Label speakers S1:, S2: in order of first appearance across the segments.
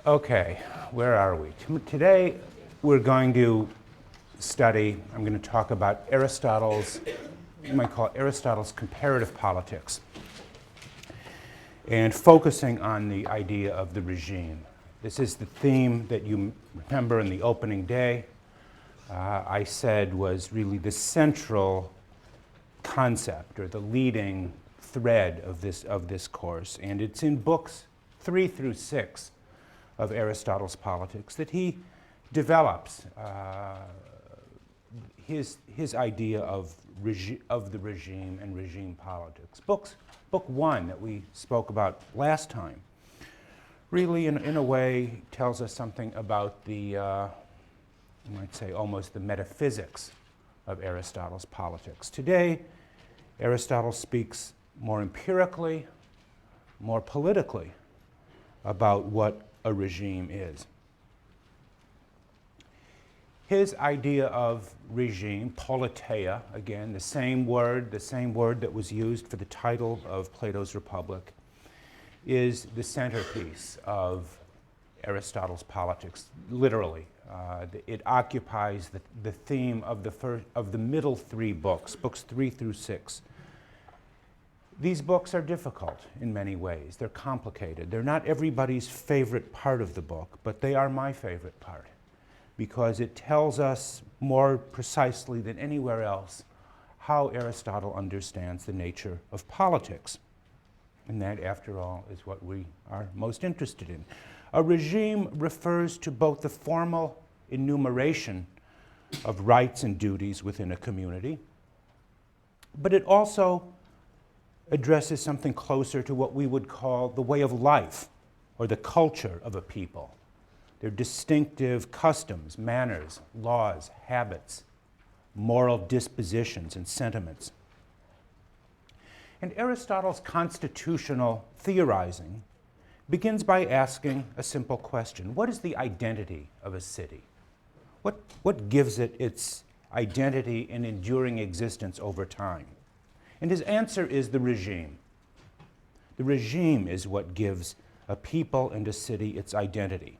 S1: Okay, where are we? Today we're going to study, I'm going to talk about Aristotle's, you might call it Aristotle's comparative politics, and focusing on the idea of the regime. This is the theme that you remember in the opening day. I said was really the central concept or the leading thread of this course, and it's in books 3 through 6 of Aristotle's Politics that he develops his idea of the regime and regime politics. Book 1 that we spoke about last time really in a way tells us something about the you might say almost the metaphysics of Aristotle's politics. Today, Aristotle speaks more empirically, more politically about what a regime is. His idea of regime, politeia, again, the same word that was used for the title of Plato's Republic, is the centerpiece of Aristotle's politics, literally. It occupies the theme of the middle 3 books, books 3 through 6. These books are difficult in many ways. They're complicated. They're not everybody's favorite part of the book, but they are my favorite part because it tells us more precisely than anywhere else how Aristotle understands the nature of politics. And that, after all, is what we are most interested in. A regime refers to both the formal enumeration of rights and duties within a community, but it also addresses something closer to what we would call the way of life or the culture of a people. Their distinctive customs, manners, laws, habits, moral dispositions, and sentiments. And Aristotle's constitutional theorizing begins by asking a simple question. What is the identity of a city? What gives it its identity and enduring existence over time? And his answer is the regime. The regime is what gives a people and a city its identity.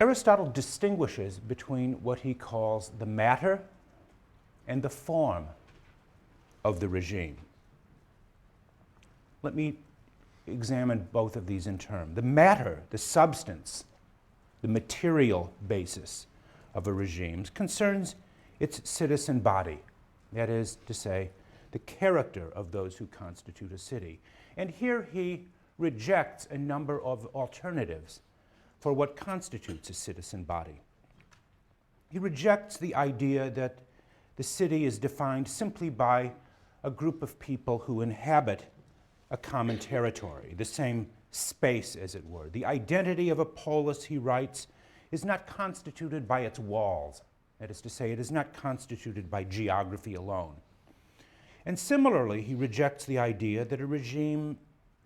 S1: Aristotle distinguishes between what he calls the matter and the form of the regime. Let me examine both of these in turn. The matter, the substance, the material basis of a regime concerns its citizen body, that is to say, the character of those who constitute a city. And here he rejects a number of alternatives for what constitutes a citizen body. He rejects the idea that the city is defined simply by a group of people who inhabit a common territory, the same space, as it were. The identity of a polis, he writes, is not constituted by its walls. That is to say, it is not constituted by geography alone. And similarly, he rejects the idea that a regime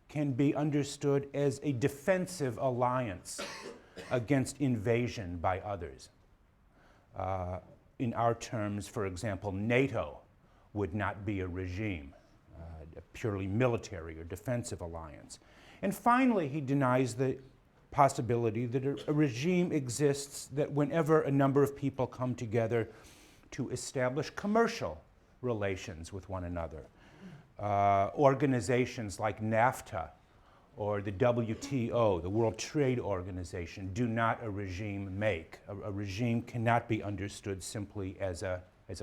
S1: can be understood as a defensive alliance against invasion by others. In our terms, for example, NATO would not be a regime, a purely military or defensive alliance. And finally, he denies the possibility that a regime exists that whenever a number of people come together to establish commercial relations with one another. Organizations like NAFTA or the WTO, the World Trade Organization, do not a regime make. A regime cannot be understood simply as a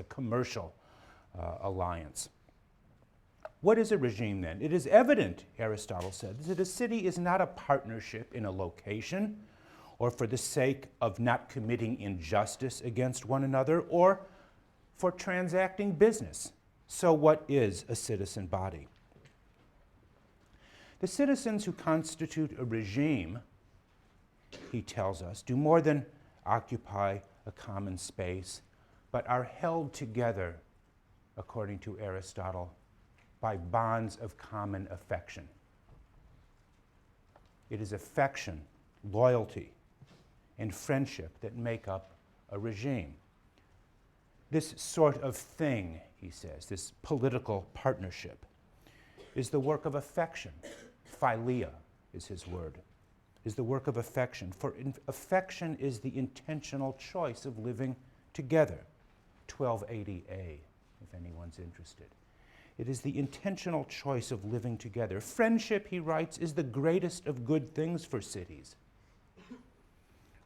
S1: commercial alliance. What is a regime then? It is evident, Aristotle said, that a city is not a partnership in a location or for the sake of not committing injustice against one another or for transacting business. So what is a citizen body? The citizens who constitute a regime, he tells us, do more than occupy a common space, but are held together, according to Aristotle, by bonds of common affection. It is affection, loyalty, and friendship that make up a regime. This sort of thing, he says, this political partnership, is the work of affection, Philia is his word, is the work of affection. For affection is the intentional choice of living together. 1280a, if anyone's interested. It is the intentional choice of living together. Friendship, he writes, is the greatest of good things for cities.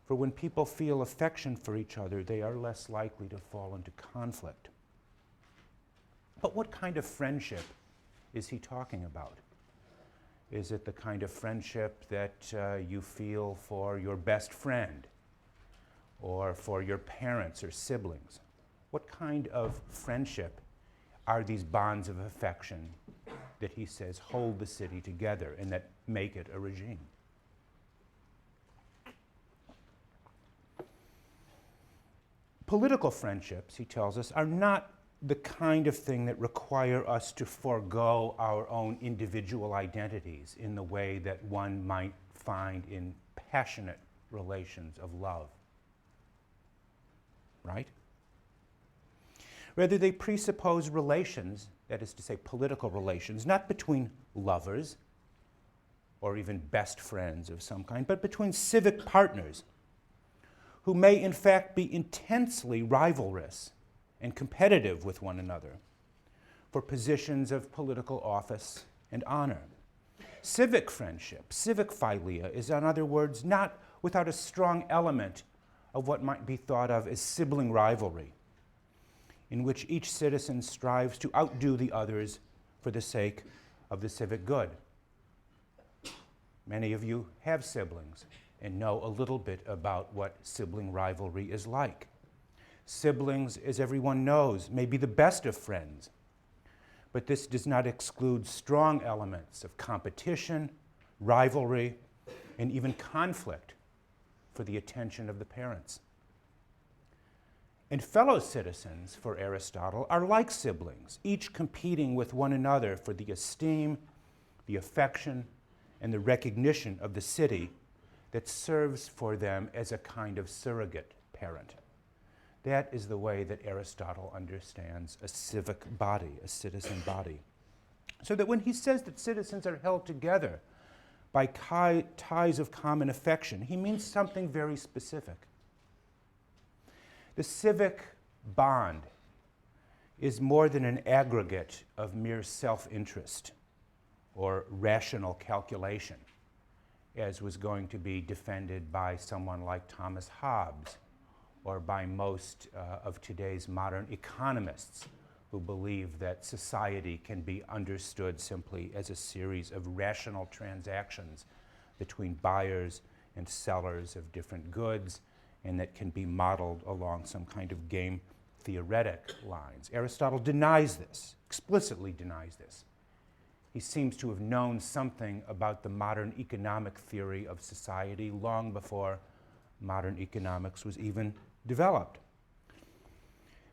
S1: For when people feel affection for each other, they are less likely to fall into conflict. But what kind of friendship is he talking about? Is it the kind of friendship that you feel for your best friend or for your parents or siblings? What kind of friendship are these bonds of affection that he says hold the city together and that make it a regime? Political friendships, he tells us, are not the kind of thing that require us to forego our own individual identities in the way that one might find in passionate relations of love. Right? Rather, they presuppose relations, that is to say, political relations, not between lovers or even best friends of some kind, but between civic partners who may in fact be intensely rivalrous and competitive with one another for positions of political office and honor. Civic friendship, civic philia, is in other words not without a strong element of what might be thought of as sibling rivalry, in which each citizen strives to outdo the others for the sake of the civic good. Many of you have siblings and know a little bit about what sibling rivalry is like. Siblings, as everyone knows, may be the best of friends, but this does not exclude strong elements of competition, rivalry, and even conflict for the attention of the parents. And fellow citizens, for Aristotle, are like siblings, each competing with one another for the esteem, the affection, and the recognition of the city that serves for them as a kind of surrogate parent. That is the way that Aristotle understands a civic body, a citizen body. So that when he says that citizens are held together by ties of common affection, he means something very specific. The civic bond is more than an aggregate of mere self-interest or rational calculation, as was going to be defended by someone like Thomas Hobbes or by most of today's modern economists who believe that society can be understood simply as a series of rational transactions between buyers and sellers of different goods, and that can be modeled along some kind of game theoretic lines. Aristotle denies this, explicitly denies this. He seems to have known something about the modern economic theory of society long before modern economics was even developed.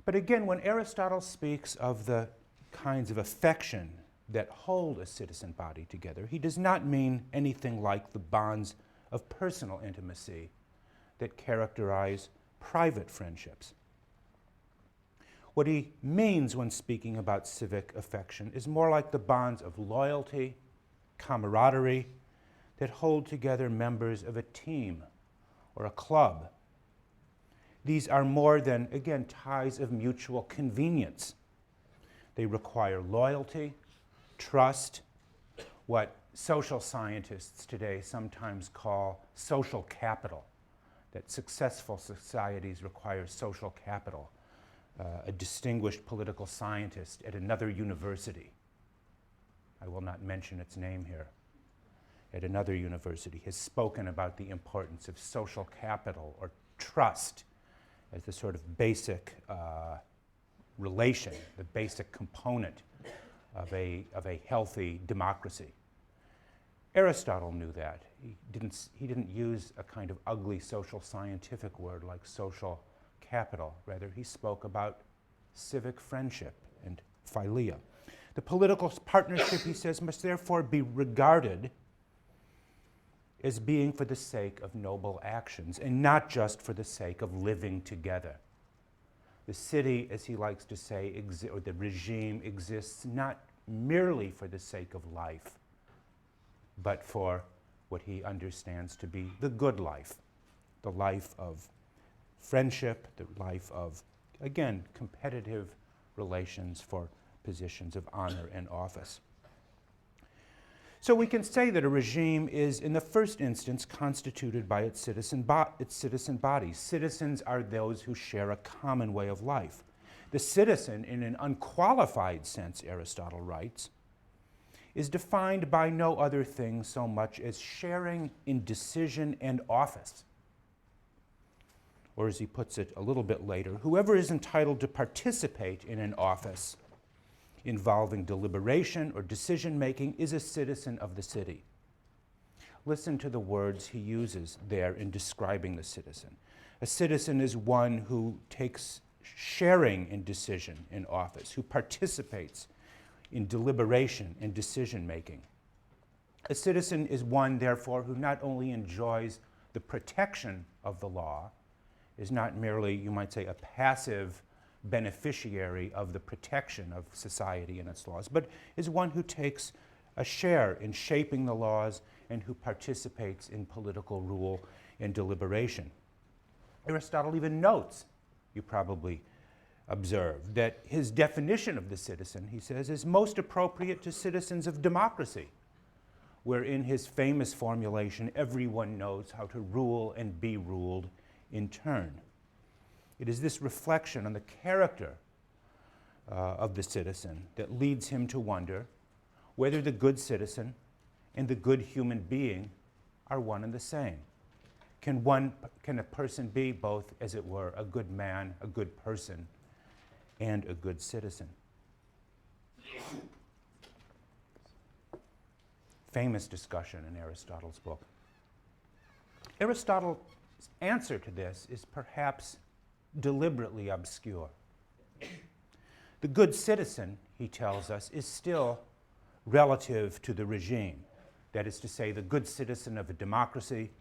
S1: But again, when Aristotle speaks of the kinds of affection that hold a citizen body together, he does not mean anything like the bonds of personal intimacy that characterize private friendships. What he means when speaking about civic affection is more like the bonds of loyalty, camaraderie, that hold together members of a team or a club. These are more than, again, ties of mutual convenience. They require loyalty, trust, what social scientists today sometimes call social capital, that successful societies require social capital. A distinguished political scientist at another university, I will not mention its name here, at another university has spoken about the importance of social capital or trust as the sort of basic relation, the basic component of a healthy democracy. Aristotle knew that. He didn't use a kind of ugly social scientific word like social capital. Rather, he spoke about civic friendship and philia. The political partnership, he says, must therefore be regarded as being for the sake of noble actions and not just for the sake of living together. The city, as he likes to say, or the regime exists not merely for the sake of life, but for what he understands to be the good life, the life of friendship, the life of, again, competitive relations for positions of honor and office. So we can say that a regime is, in the first instance, constituted by its citizen bodies. Citizens are those who share a common way of life. The citizen, in an unqualified sense, Aristotle writes, is defined by no other thing so much as sharing in decision and office. Or as he puts it a little bit later, whoever is entitled to participate in an office involving deliberation or decision-making is a citizen of the city. Listen to the words he uses there in describing the citizen. A citizen is one who takes sharing in decision in office, who participates in deliberation and decision-making. A citizen is one, therefore, who not only enjoys the protection of the law, is not merely, you might say, a passive beneficiary of the protection of society and its laws, but is one who takes a share in shaping the laws and who participates in political rule and deliberation. Aristotle even notes, you probably observed, that his definition of the citizen, he says, is most appropriate to citizens of democracy, where in his famous formulation, everyone knows how to rule and be ruled in turn. It is this reflection on the character of the citizen that leads him to wonder whether the good citizen and the good human being are one and the same. Can a person be both, as it were, a good man, a good person, and a good citizen? Famous discussion in Aristotle's book. Aristotle's answer to this is perhaps deliberately obscure. The good citizen, he tells us, is still relative to the regime. That is to say, the good citizen of a democracy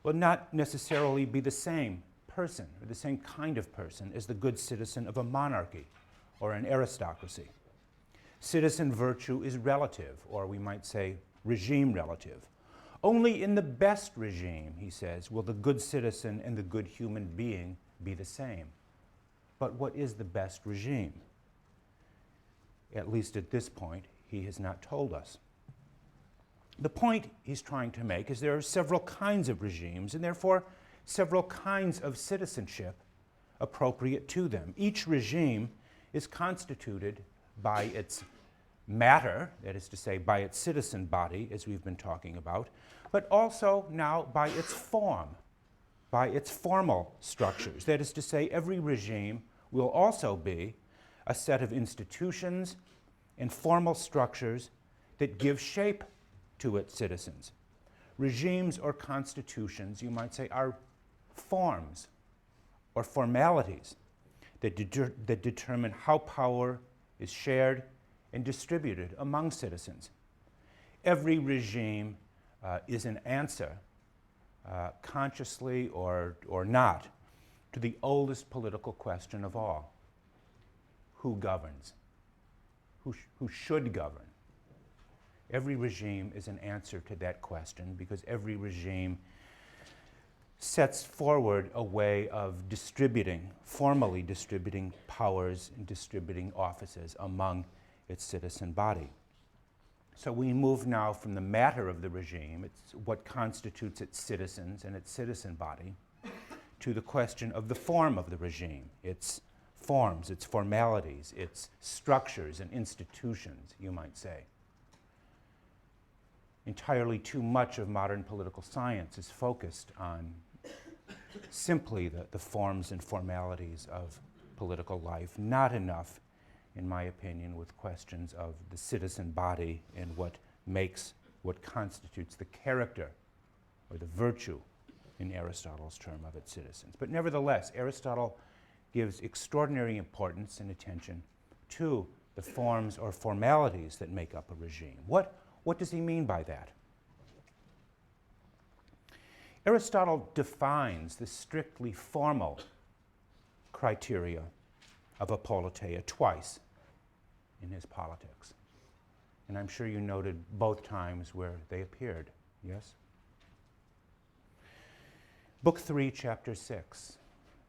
S1: will not necessarily be the same person or the same kind of person as the good citizen of a monarchy or an aristocracy. Citizen virtue is relative, or we might say regime relative. Only in the best regime, he says, will the good citizen and the good human being be the same. But what is the best regime? At least at this point, he has not told us. The point he's trying to make is there are several kinds of regimes and therefore several kinds of citizenship appropriate to them. Each regime is constituted by its matter, that is to say, by its citizen body, as we've been talking about, but also now by its form, by its formal structures. That is to say, every regime will also be a set of institutions and formal structures that give shape to its citizens. Regimes or constitutions, you might say, are forms or formalities that determine how power is shared and distributed among citizens. Every regime is an answer, consciously or not, to the oldest political question of all. Who governs? Who should govern? Every regime is an answer to that question because every regime sets forward a way of formally distributing powers and distributing offices among its citizen body. So we move now from the matter of the regime, it's what constitutes its citizens and its citizen body, to the question of the form of the regime, its forms, its formalities, its structures and institutions, you might say. Entirely too much of modern political science is focused on simply the forms and formalities of political life, not enough, in my opinion, with questions of the citizen body and what constitutes the character or the virtue, in Aristotle's term, of its citizens. But nevertheless, Aristotle gives extraordinary importance and attention to the forms or formalities that make up a regime. What does he mean by that? Aristotle defines the strictly formal criteria of a politeia twice in his Politics. And I'm sure you noted both times where they appeared, yes? Book 3, Chapter 6,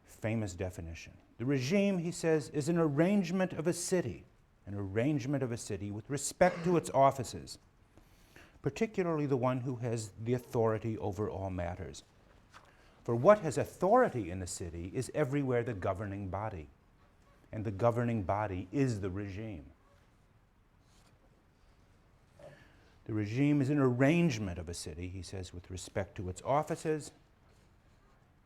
S1: famous definition. The regime, he says, is an arrangement of a city with respect to its offices, particularly the one who has the authority over all matters. For what has authority in the city is everywhere the governing body, and the governing body is the regime. The regime is an arrangement of a city, he says, with respect to its offices,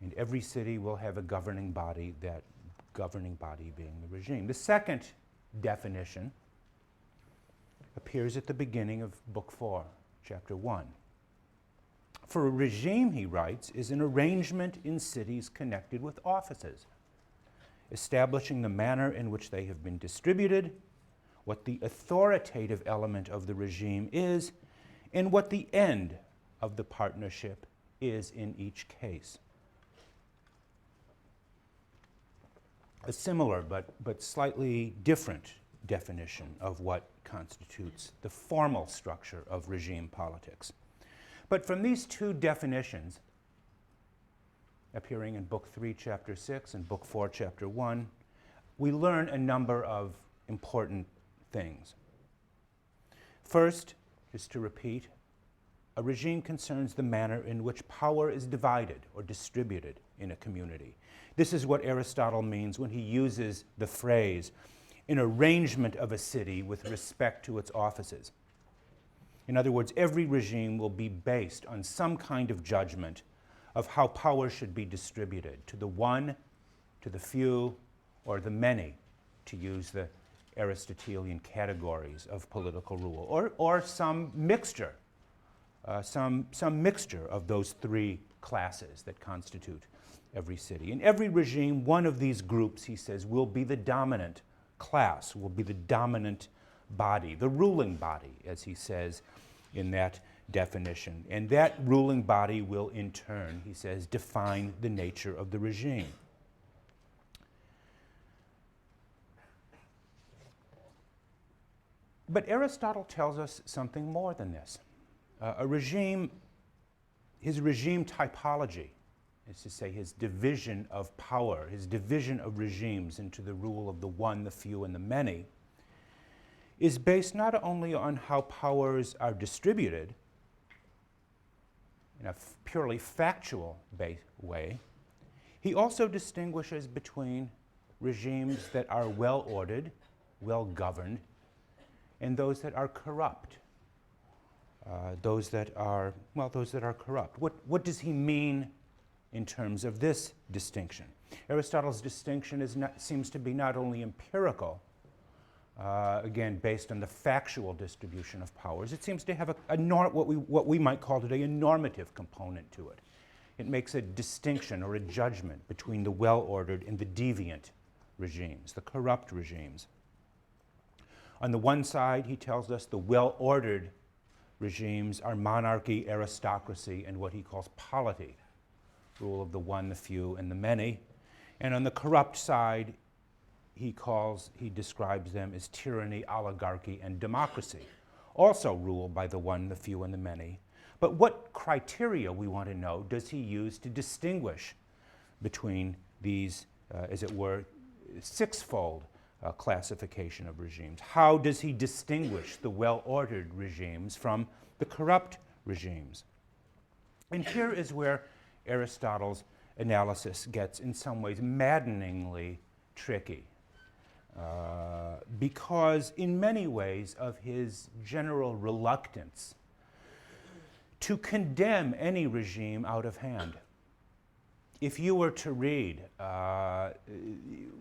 S1: and every city will have a governing body, that governing body being the regime. The second definition appears at the beginning of Book 4, Chapter 1. For a regime, he writes, is an arrangement in cities connected with offices, establishing the manner in which they have been distributed, what the authoritative element of the regime is, and what the end of the partnership is in each case. A similar but slightly different definition of what constitutes the formal structure of regime politics. But from these two definitions, appearing in Book 3, Chapter 6 and Book 4, Chapter 1, we learn a number of important things. First, just to repeat, a regime concerns the manner in which power is divided or distributed in a community. This is what Aristotle means when he uses the phrase, an arrangement of a city with respect to its offices. In other words, every regime will be based on some kind of judgment of how power should be distributed, to the one, to the few, or the many, to use the Aristotelian categories of political rule, or some mixture, some mixture of those three classes that constitute every city. In every regime, one of these groups, he says, will be the dominant class, will be the dominant body, the ruling body, as he says in that definition. And that ruling body will, in turn, he says, define the nature of the regime. But Aristotle tells us something more than this. His regime typology, is to say his division of power, his division of regimes into the rule of the one, the few, and the many, is based not only on how powers are distributed in a purely factual way, he also distinguishes between regimes that are well-ordered, well-governed, and those that are corrupt. Those that are corrupt. What does he mean in terms of this distinction? Aristotle's distinction seems to be not only empirical, again, based on the factual distribution of powers. It seems to have what we might call today a normative component to it. It makes a distinction or a judgment between the well-ordered and the deviant regimes, the corrupt regimes. On the one side, he tells us the well-ordered regimes are monarchy, aristocracy, and what he calls polity, rule of the one, the few, and the many. And on the corrupt side, he describes them as tyranny, oligarchy, and democracy, also ruled by the one, the few, and the many. But what criteria, we want to know, does he use to distinguish between these, as it were, sixfold classification of regimes? How does he distinguish the well-ordered regimes from the corrupt regimes? And here is where Aristotle's analysis gets, in some ways, maddeningly tricky. Because in many ways of his general reluctance to condemn any regime out of hand. If you were to read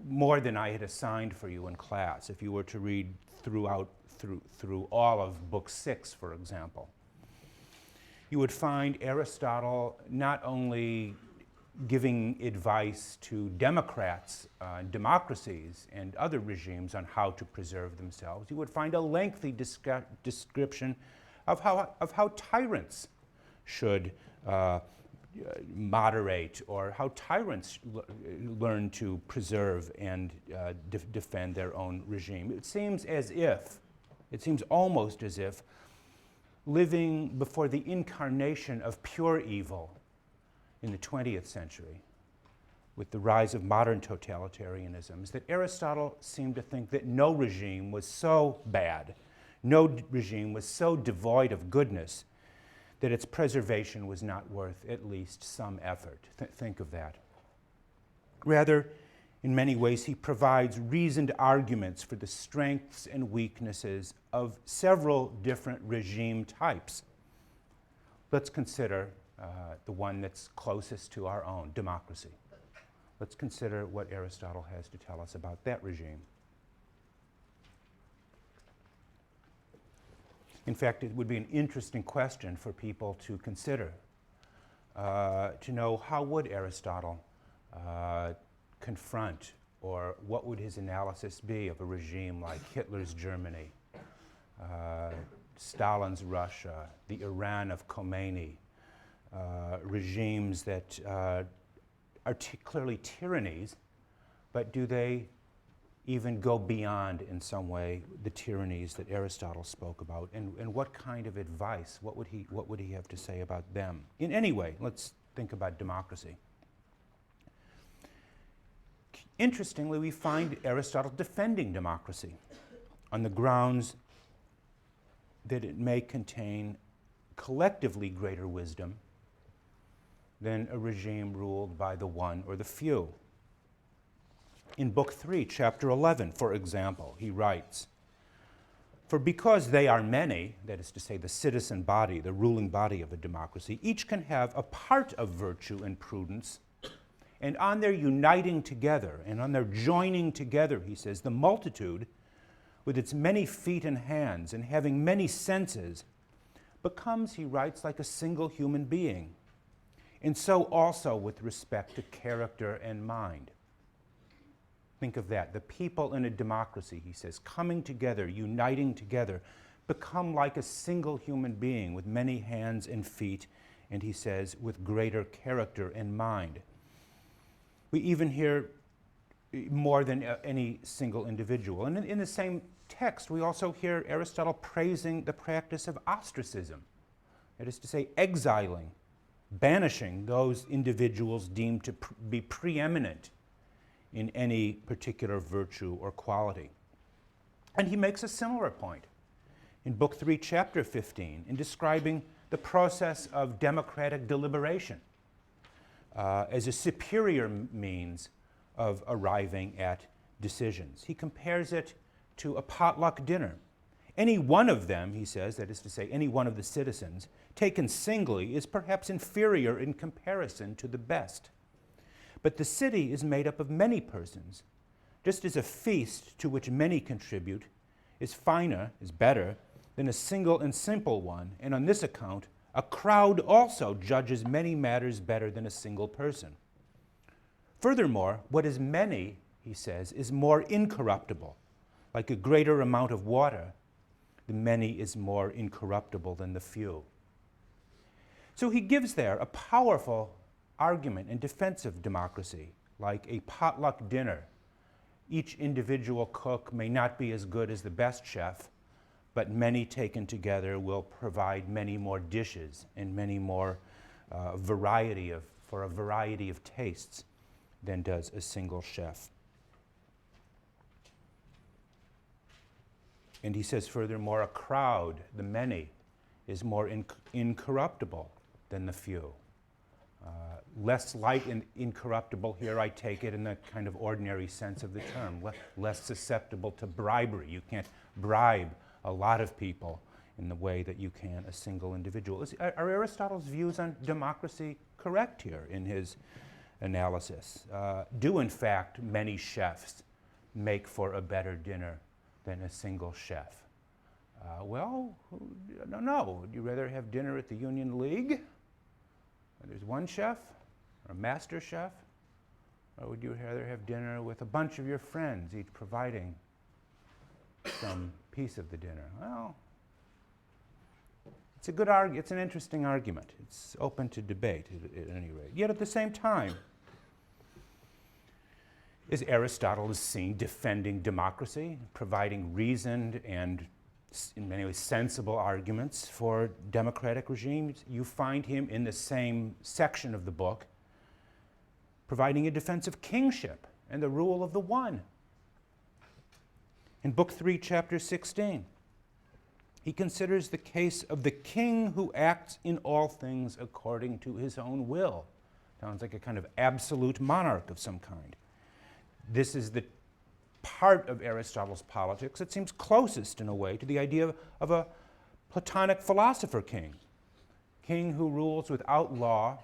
S1: more than I had assigned for you in class, if you were to read through all of Book 6, for example, you would find Aristotle not only giving advice to democrats, democracies, and other regimes on how to preserve themselves. You would find a lengthy description of how tyrants should moderate, or how tyrants learn to preserve and defend their own regime. It seems as if It seems almost as if living before the incarnation of pure evil in the 20th century, with the rise of modern totalitarianisms, that Aristotle seemed to think that no regime was so bad, no regime was so devoid of goodness, that its preservation was not worth at least some effort. Think of that. Rather, in many ways, he provides reasoned arguments for the strengths and weaknesses of several different regime types. Let's consider the one that's closest to our own, democracy. Let's consider what Aristotle has to tell us about that regime. In fact, it would be an interesting question for people to consider, to know how would Aristotle confront, or what would his analysis be of a regime like Hitler's Germany, Stalin's Russia, the Iran of Khomeini, regimes that are clearly tyrannies, but do they even go beyond, in some way, the tyrannies that Aristotle spoke about? And what kind of advice, what would he have to say about them? In any way, let's think about democracy. Interestingly, we find Aristotle defending democracy on the grounds that it may contain collectively greater wisdom than a regime ruled by the one or the few. In Book 3, Chapter 11, for example, he writes, "For because they are many," that is to say the citizen body, the ruling body of a democracy, "each can have a part of virtue and prudence, and on their uniting together, and on their joining together," he says, "the multitude, with its many feet and hands, and having many senses, becomes," he writes, "like a single human being. And so also with respect to character and mind." Think of that. The people in a democracy, he says, coming together, uniting together, become like a single human being with many hands and feet, and he says, with greater character and mind. We even hear more than any single individual. And in the same text, we also hear Aristotle praising the practice of ostracism. That is to say, exiling, banishing those individuals deemed to be preeminent in any particular virtue or quality. And he makes a similar point in Book 3, Chapter 15, in describing the process of democratic deliberation as a superior means of arriving at decisions. He compares it to a potluck dinner. Any one of them, he says, that is to say, any one of the citizens, taken singly, is perhaps inferior in comparison to the best. But the city is made up of many persons, just as a feast to which many contribute is finer, is better, than a single and simple one, and on this account, a crowd also judges many matters better than a single person. Furthermore, what is many, he says, is more incorruptible. Like a greater amount of water, the many is more incorruptible than the few. So he gives there a powerful argument in defense of democracy, like a potluck dinner. Each individual cook may not be as good as the best chef, but many taken together will provide many more dishes and many more for a variety of tastes than does a single chef. And he says, furthermore, a crowd, the many, is more incorruptible than the few. Less light and incorruptible here, I take it in the kind of ordinary sense of the term, less susceptible to bribery. You can't bribe a lot of people in the way that you can a single individual. Are Aristotle's views on democracy correct here in his analysis? Do, in fact, many chefs make for a better dinner than a single chef? Well, I don't know. Would you rather have dinner at the Union League, where there's one chef, or a master chef? Or would you rather have dinner with a bunch of your friends, each providing some piece of the dinner? Well, it's a good argument. It's an interesting argument. It's open to debate at any rate. Yet at the same time, as Aristotle is seen defending democracy, providing reasoned and in many ways sensible arguments for democratic regimes. You find him in the same section of the book providing a defense of kingship and the rule of the one. In Book 3, Chapter 16, he considers the case of the king who acts in all things according to his own will. Sounds like a kind of absolute monarch of some kind. This is the part of Aristotle's politics that seems closest, in a way, to the idea of a Platonic philosopher king who rules without law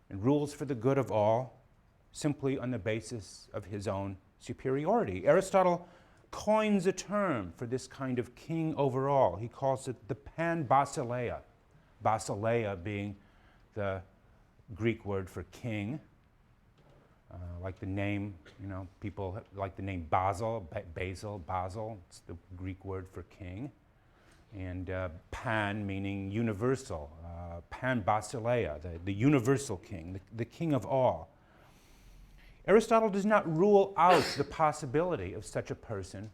S1: and rules for the good of all, simply on the basis of his own superiority. Aristotle coins a term for this kind of king over all. He calls it the pan-basileia, basileia being the Greek word for king. Like the name, people like the name Basil, Basil, it's the Greek word for king. And pan meaning universal, pan-basileia, the universal king, the king of all. Aristotle does not rule out the possibility of such a person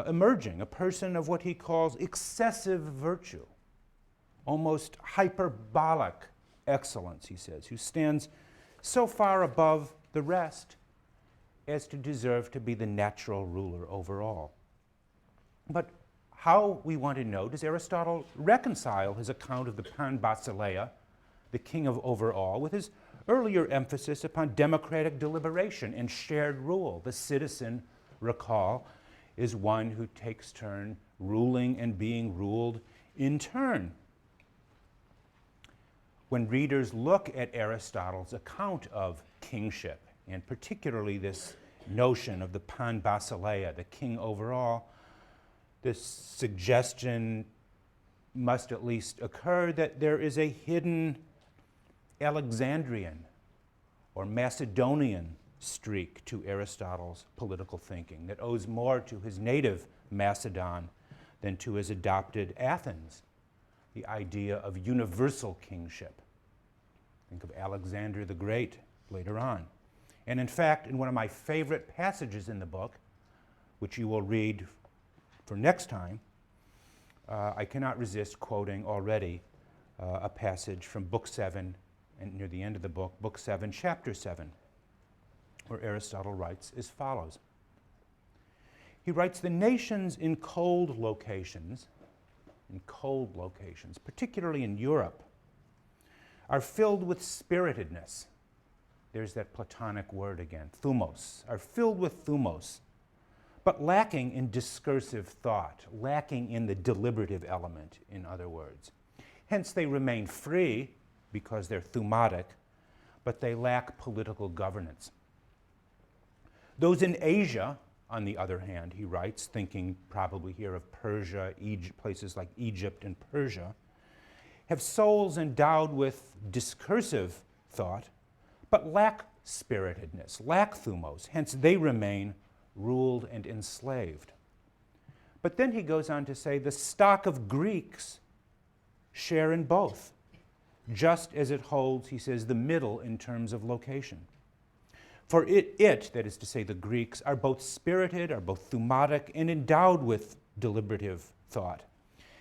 S1: emerging, a person of what he calls excessive virtue, almost hyperbolic excellence, he says, who stands so far above the rest as to deserve to be the natural ruler over all. But how, we want to know, does Aristotle reconcile his account of the pan-basileia, the king of over all, with his earlier emphasis upon democratic deliberation and shared rule? The citizen, recall, is one who takes turn ruling and being ruled in turn. When readers look at Aristotle's account of kingship, and particularly this notion of the pan-basileia, the king over all, this suggestion must at least occur that there is a hidden Alexandrian or Macedonian streak to Aristotle's political thinking that owes more to his native Macedon than to his adopted Athens, the idea of universal kingship. Think of Alexander the Great later on. And in fact, in one of my favorite passages in the book, which you will read for next time, I cannot resist quoting already a passage from Book 7, and near the end of the book, Book 7, Chapter 7, where Aristotle writes as follows. He writes, "The nations in cold locations, particularly in Europe, are filled with spiritedness." There's that Platonic word again, thumos, are filled with thumos, but lacking in discursive thought, lacking in the deliberative element, in other words. Hence they remain free because they're thumatic, but they lack political governance. Those in Asia, on the other hand, he writes, thinking probably here of Persia, places like Egypt and Persia, have souls endowed with discursive thought, but lack spiritedness, lack thumos. Hence they remain ruled and enslaved. But then he goes on to say the stock of Greeks share in both, just as it holds, he says, the middle in terms of location. For it, that is to say the Greeks, are both spirited, are both thumatic, and endowed with deliberative thought,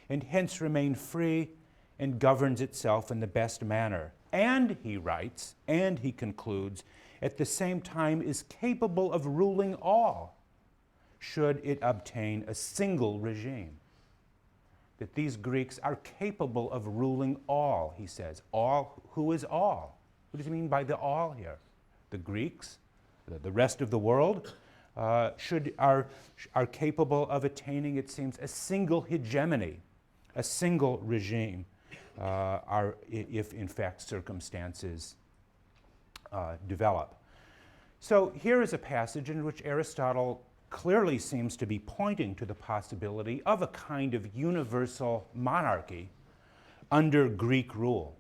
S1: and hence remain free and governs itself in the best manner. And, he writes, and he concludes, at the same time is capable of ruling all, should it obtain a single regime. That these Greeks are capable of ruling all, he says. All, who is all? What does he mean by the all here? The Greeks, the rest of the world, are capable of attaining, it seems, a single hegemony, a single regime, if in fact circumstances develop. So here is a passage in which Aristotle clearly seems to be pointing to the possibility of a kind of universal monarchy under Greek rule,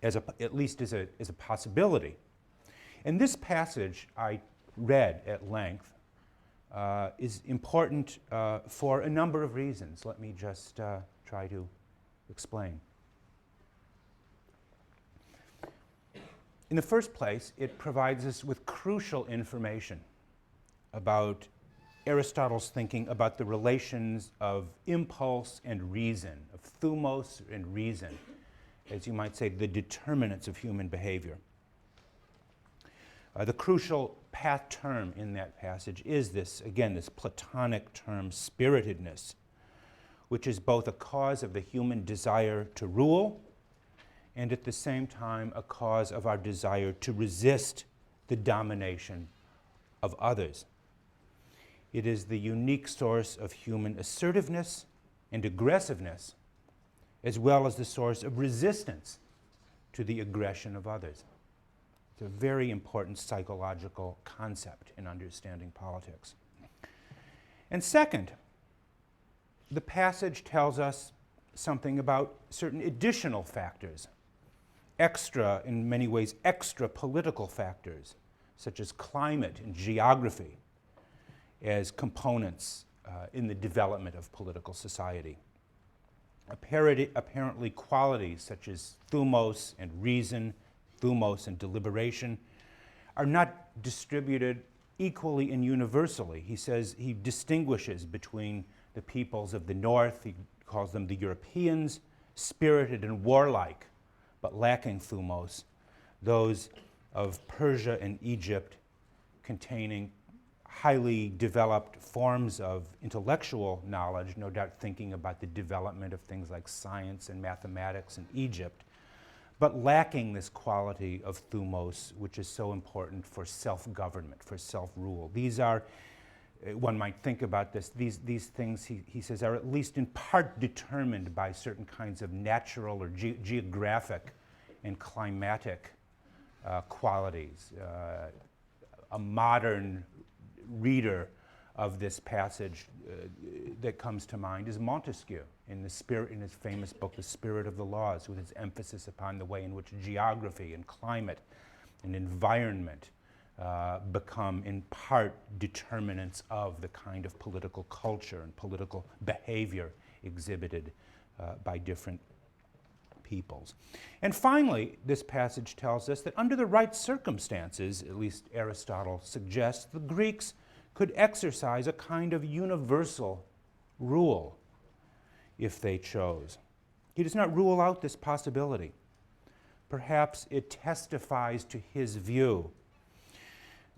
S1: at least as a possibility. And this passage I read at length is important for a number of reasons. Let me just try to explain. In the first place, it provides us with crucial information about Aristotle's thinking about the relations of impulse and reason, of thumos and reason, as you might say, the determinants of human behavior. The crucial path term in that passage is this, again, this Platonic term, spiritedness, which is both a cause of the human desire to rule and at the same time a cause of our desire to resist the domination of others. It is the unique source of human assertiveness and aggressiveness, as well as the source of resistance to the aggression of others. It's a very important psychological concept in understanding politics. And second, the passage tells us something about certain additional factors, extra, in many ways, extra political factors, such as climate and geography, as components in the development of political society. Apparently qualities such as thumos and reason, thumos and deliberation, are not distributed equally and universally. He says he distinguishes between the peoples of the north, he calls them the Europeans, spirited and warlike, but lacking thumos, those of Persia and Egypt containing highly developed forms of intellectual knowledge, no doubt thinking about the development of things like science and mathematics in Egypt, but lacking this quality of thumos, which is so important for self-government, for self-rule. These are, one might think about this, these things, he says, are at least in part determined by certain kinds of natural or geographic and climatic qualities. A modern reader of this passage that comes to mind is Montesquieu in his famous book, The Spirit of the Laws, with his emphasis upon the way in which geography and climate and environment become in part determinants of the kind of political culture and political behavior exhibited by different peoples. And finally, this passage tells us that under the right circumstances, at least Aristotle suggests, the Greeks could exercise a kind of universal rule if they chose. He does not rule out this possibility. Perhaps it testifies to his view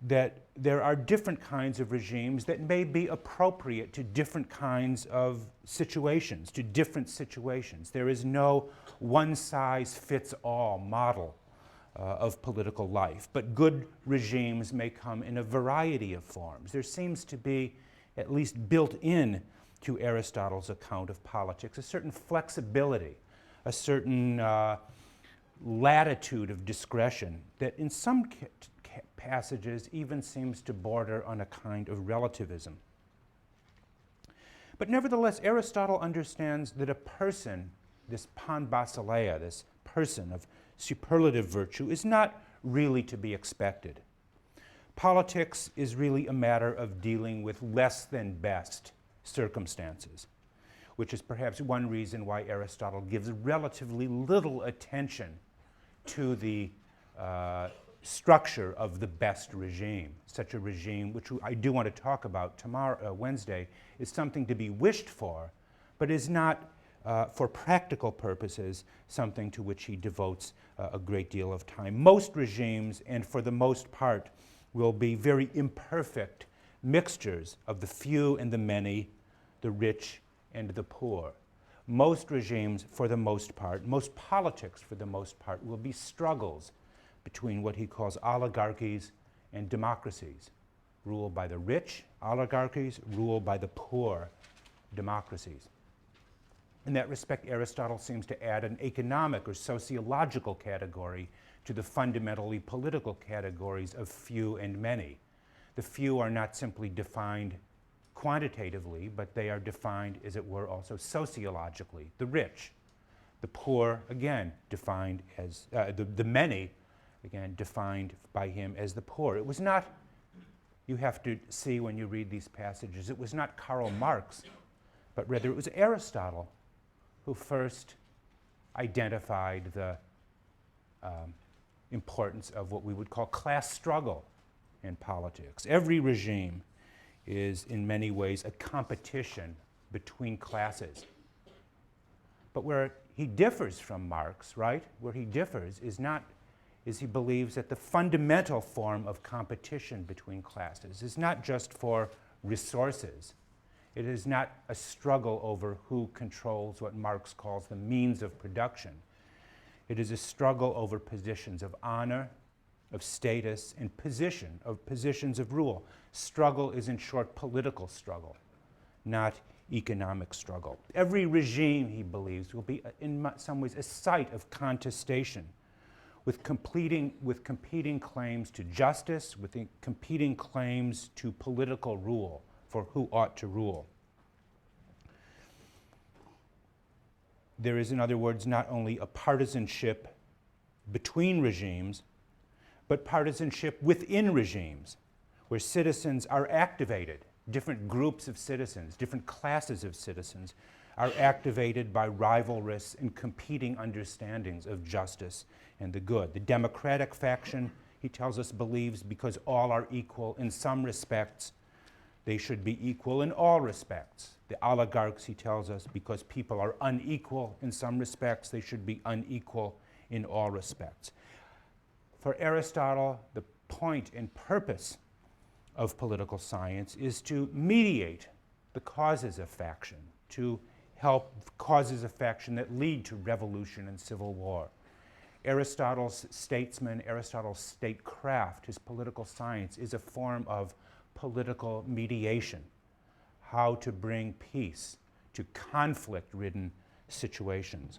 S1: that there are different kinds of regimes that may be appropriate to different kinds of situations, to different situations. There is no one-size-fits-all model of political life, but good regimes may come in a variety of forms. There seems to be, at least built in to Aristotle's account of politics, a certain flexibility, a certain latitude of discretion that in some passages even seems to border on a kind of relativism. But nevertheless, Aristotle understands that a person, this pan basileia, this person of superlative virtue, is not really to be expected. Politics is really a matter of dealing with less than best circumstances, which is perhaps one reason why Aristotle gives relatively little attention to the structure of the best regime. Such a regime, which I do want to talk about tomorrow, Wednesday, is something to be wished for, but is not, for practical purposes, something to which he devotes a great deal of time. Most regimes, and for the most part, will be very imperfect mixtures of the few and the many, the rich and the poor. Most regimes, for the most part, most politics, for the most part, will be struggles between what he calls oligarchies and democracies, ruled by the rich oligarchies, ruled by the poor democracies. In that respect, Aristotle seems to add an economic or sociological category to the fundamentally political categories of few and many. The few are not simply defined quantitatively, but they are defined, as it were, also sociologically. The rich, the poor, again, defined as, the many, again, defined by him as the poor. It was not, you have to see when you read these passages, it was not Karl Marx, but rather it was Aristotle who first identified the importance of what we would call class struggle in politics. Every regime is in many ways a competition between classes. But where he differs from Marx, right? Where he differs is he believes that the fundamental form of competition between classes is not just for resources. It is not a struggle over who controls what Marx calls the means of production. It is a struggle over positions of honor, of status, and positions of rule. Struggle is, in short, political struggle, not economic struggle. Every regime, he believes, will be in some ways a site of contestation with competing claims to justice, with competing claims to political rule, for who ought to rule. There is, in other words, not only a partisanship between regimes, but partisanship within regimes, where citizens are activated. Different groups of citizens, different classes of citizens are activated by rivalrous and competing understandings of justice and the good. The democratic faction, he tells us, believes because all are equal in some respects, they should be equal in all respects. The oligarchs, he tells us, because people are unequal in some respects, they should be unequal in all respects. For Aristotle, the point and purpose of political science is to mediate the causes of faction, to help causes of faction that lead to revolution and civil war. Aristotle's statesman, Aristotle's statecraft, his political science, is a form of political mediation, how to bring peace to conflict-ridden situations.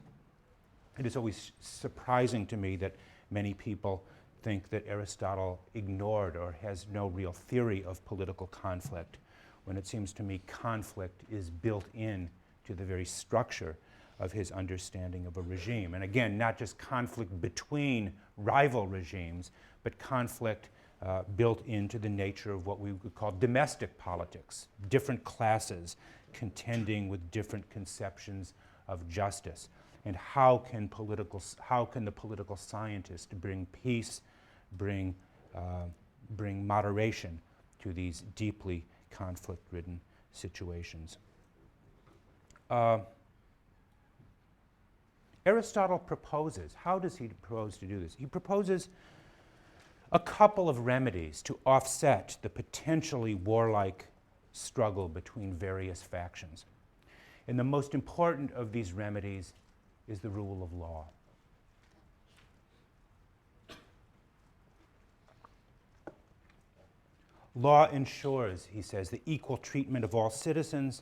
S1: It is always surprising to me that many people think that Aristotle ignored or has no real theory of political conflict, when it seems to me conflict is built in to the very structure of his understanding of a regime. And again, not just conflict between rival regimes, but conflict built into the nature of what we would call domestic politics, different classes contending with different conceptions of justice. And how can the political scientist bring peace, bring moderation to these deeply conflict-ridden situations? Aristotle proposes, how does he propose to do this? He proposes a couple of remedies to offset the potentially warlike struggle between various factions. And the most important of these remedies is the rule of law. Law ensures, he says, the equal treatment of all citizens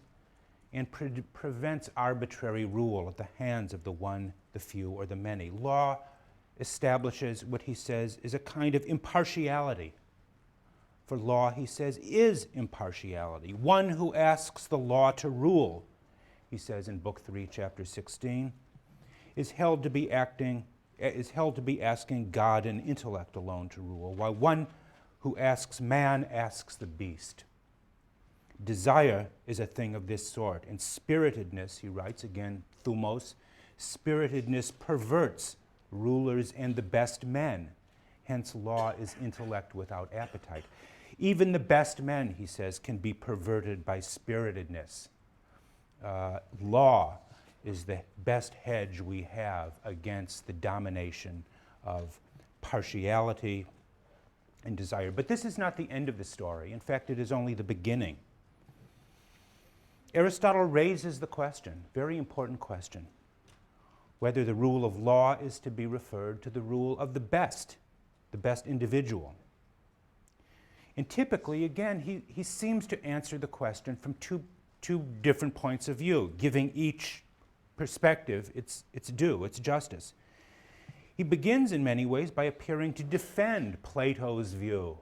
S1: and prevents arbitrary rule at the hands of the one, the few, or the many. Law establishes what he says is a kind of impartiality. For law, he says, is impartiality. One who asks the law to rule, he says in Book 3, Chapter 16, is held to be asking God and intellect alone to rule, while one who asks man asks the beast. Desire is a thing of this sort, and spiritedness, he writes, again, thumos, spiritedness perverts rulers and the best men. Hence, law is intellect without appetite. Even the best men, he says, can be perverted by spiritedness. Law is the best hedge we have against the domination of partiality and desire. But this is not the end of the story. In fact, it is only the beginning. Aristotle raises the question, very important question, whether the rule of law is to be referred to the rule of the best individual. And typically, again, he seems to answer the question from two different points of view, giving each perspective its due, its justice. He begins in many ways by appearing to defend Plato's view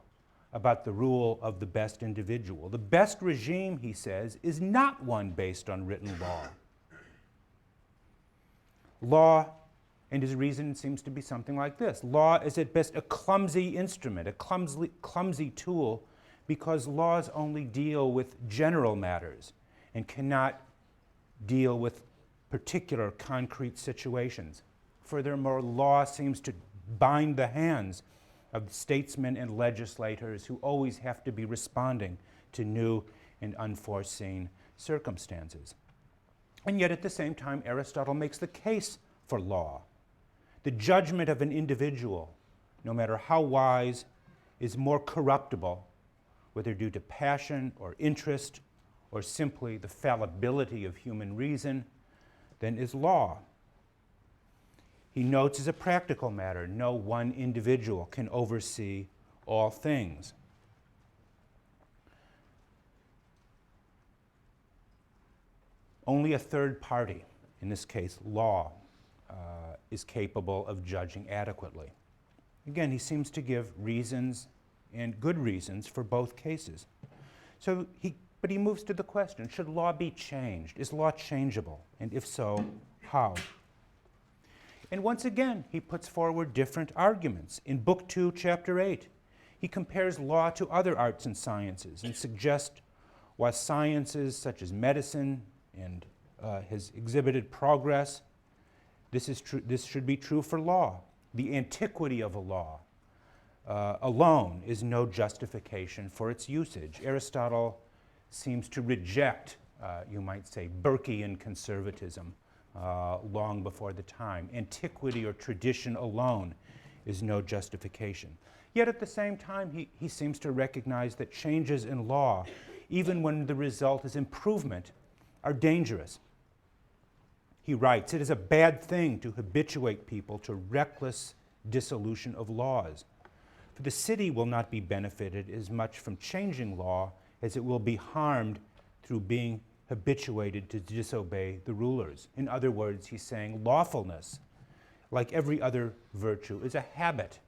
S1: about the rule of the best individual. The best regime, he says, is not one based on written law. Law, and his reason seems to be something like this. Law is at best a clumsy instrument, a clumsy tool, because laws only deal with general matters and cannot deal with particular concrete situations. Furthermore, law seems to bind the hands of statesmen and legislators who always have to be responding to new and unforeseen circumstances. And yet at the same time, Aristotle makes the case for law. The judgment of an individual, no matter how wise, is more corruptible, whether due to passion or interest or simply the fallibility of human reason, than is law. He notes as a practical matter, no one individual can oversee all things. Only a third party, in this case law, is capable of judging adequately. Again, he seems to give reasons and good reasons for both cases. But he moves to the question, should law be changed? Is law changeable? And if so, how? And once again, he puts forward different arguments. In Book 2, Chapter 8, he compares law to other arts and sciences and suggests why sciences such as medicine and has exhibited progress, this should be true for law. The antiquity of a law alone is no justification for its usage. Aristotle seems to reject, you might say, Burkean conservatism long before the time. Antiquity or tradition alone is no justification. Yet at the same time, he seems to recognize that changes in law, even when the result is improvement, are dangerous. He writes, "It is a bad thing to habituate people to reckless dissolution of laws. For the city will not be benefited as much from changing law as it will be harmed through being habituated to disobey the rulers." In other words, he's saying lawfulness, like every other virtue, is a habit.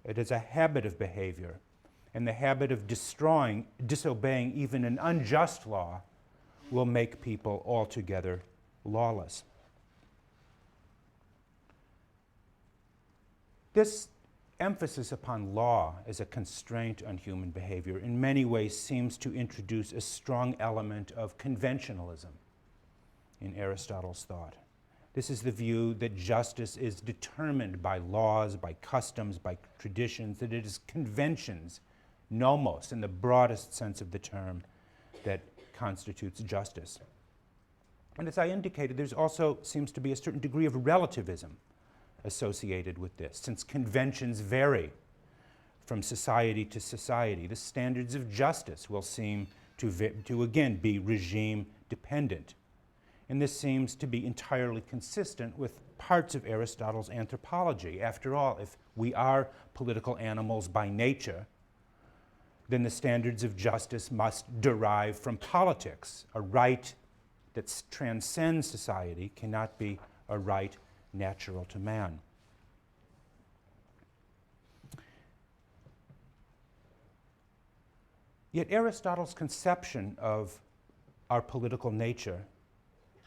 S1: It is a habit of behavior. And the habit of disobeying even an unjust law will make people altogether lawless. This emphasis upon law as a constraint on human behavior in many ways seems to introduce a strong element of conventionalism in Aristotle's thought. This is the view that justice is determined by laws, by customs, by traditions, that it is conventions, nomos, in the broadest sense of the term, that constitutes justice. And as I indicated, there's also seems to be a certain degree of relativism associated with this. Since conventions vary from society to society, the standards of justice will seem to again be regime dependent. And this seems to be entirely consistent with parts of Aristotle's anthropology. After all, if we are political animals by nature, then the standards of justice must derive from politics. A right that transcends society cannot be a right natural to man. Yet Aristotle's conception of our political nature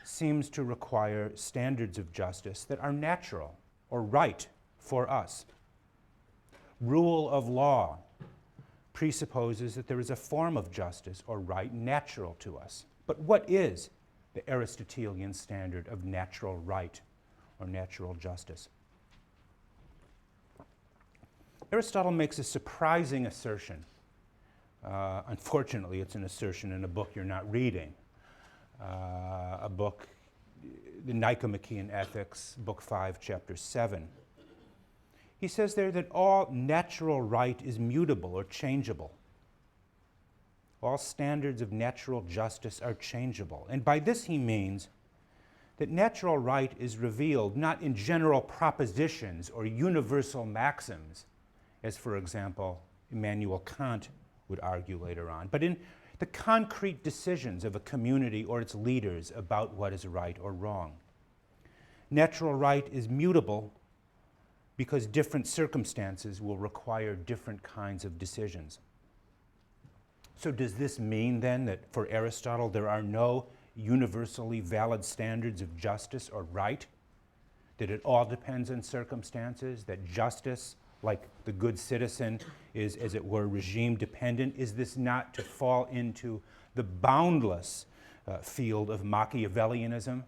S1: seems to require standards of justice that are natural or right for us. Rule of law presupposes that there is a form of justice or right natural to us. But what is the Aristotelian standard of natural right or natural justice? Aristotle makes a surprising assertion. Unfortunately, it's an assertion in a book you're not reading. A book, the Nicomachean Ethics, Book 5, Chapter 7. He says there that all natural right is mutable or changeable. All standards of natural justice are changeable. And by this he means that natural right is revealed not in general propositions or universal maxims, as, for example, Immanuel Kant would argue later on, but in the concrete decisions of a community or its leaders about what is right or wrong. Natural right is mutable because different circumstances will require different kinds of decisions. So does this mean then that for Aristotle there are no universally valid standards of justice or right? That it all depends on circumstances? That justice, like the good citizen, is, as it were, regime dependent? Is this not to fall into the boundless field of Machiavellianism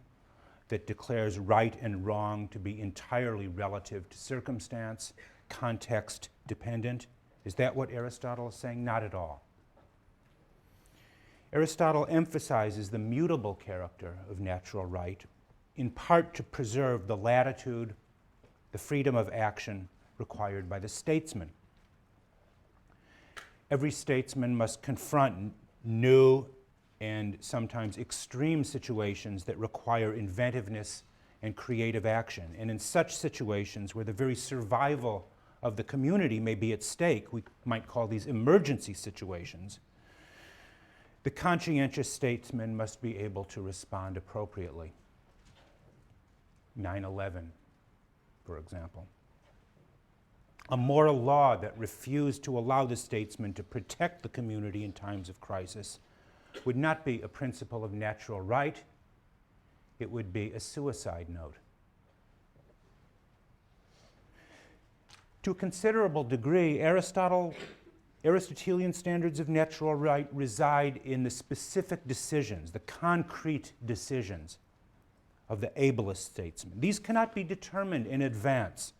S1: that declares right and wrong to be entirely relative to circumstance, context dependent? Is that what Aristotle is saying? Not at all. Aristotle emphasizes the mutable character of natural right, in part to preserve the latitude, the freedom of action required by the statesman. Every statesman must confront new and sometimes extreme situations that require inventiveness and creative action. And in such situations where the very survival of the community may be at stake, we might call these emergency situations, the conscientious statesman must be able to respond appropriately. 9/11, for example. A moral law that refused to allow the statesman to protect the community in times of crisis would not be a principle of natural right, it would be a suicide note. To a considerable degree, Aristotelian standards of natural right reside in the specific decisions, the concrete decisions of the ablest statesman. These cannot be determined in advance,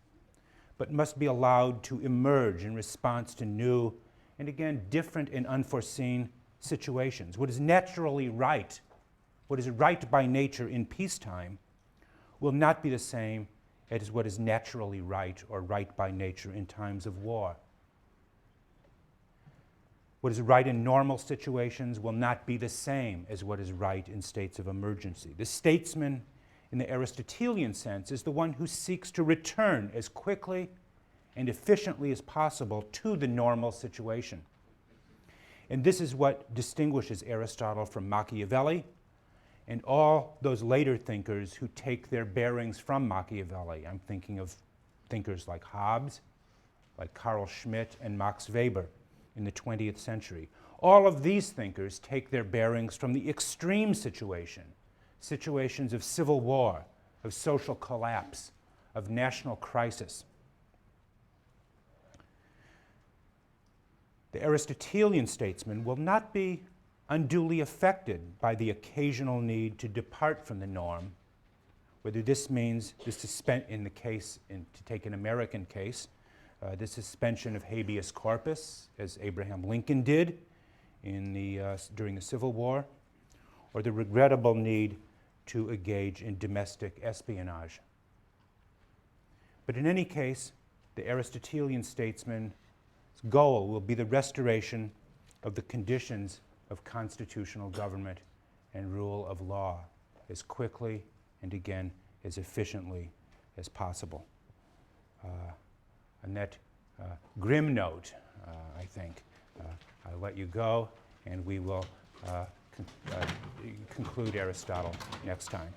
S1: but must be allowed to emerge in response to new and, again, different and unforeseen situations. What is naturally right, what is right by nature in peacetime, will not be the same as what is naturally right or right by nature in times of war. What is right in normal situations will not be the same as what is right in states of emergency. The statesman, in the Aristotelian sense, is the one who seeks to return as quickly and efficiently as possible to the normal situation. And this is what distinguishes Aristotle from Machiavelli and all those later thinkers who take their bearings from Machiavelli. I'm thinking of thinkers like Hobbes, like Carl Schmitt, and Max Weber in the 20th century. All of these thinkers take their bearings from the extreme situations of civil war, of social collapse, of national crisis. The Aristotelian statesman will not be unduly affected by the occasional need to depart from the norm, whether this means the to take an American case, the suspension of habeas corpus, as Abraham Lincoln did during the Civil War, or the regrettable need to engage in domestic espionage. But in any case, the Aristotelian statesman's goal will be the restoration of the conditions of constitutional government and rule of law as quickly and, again, as efficiently as possible. On that grim note, I think, I'll let you go, and we will conclude Aristotle next time.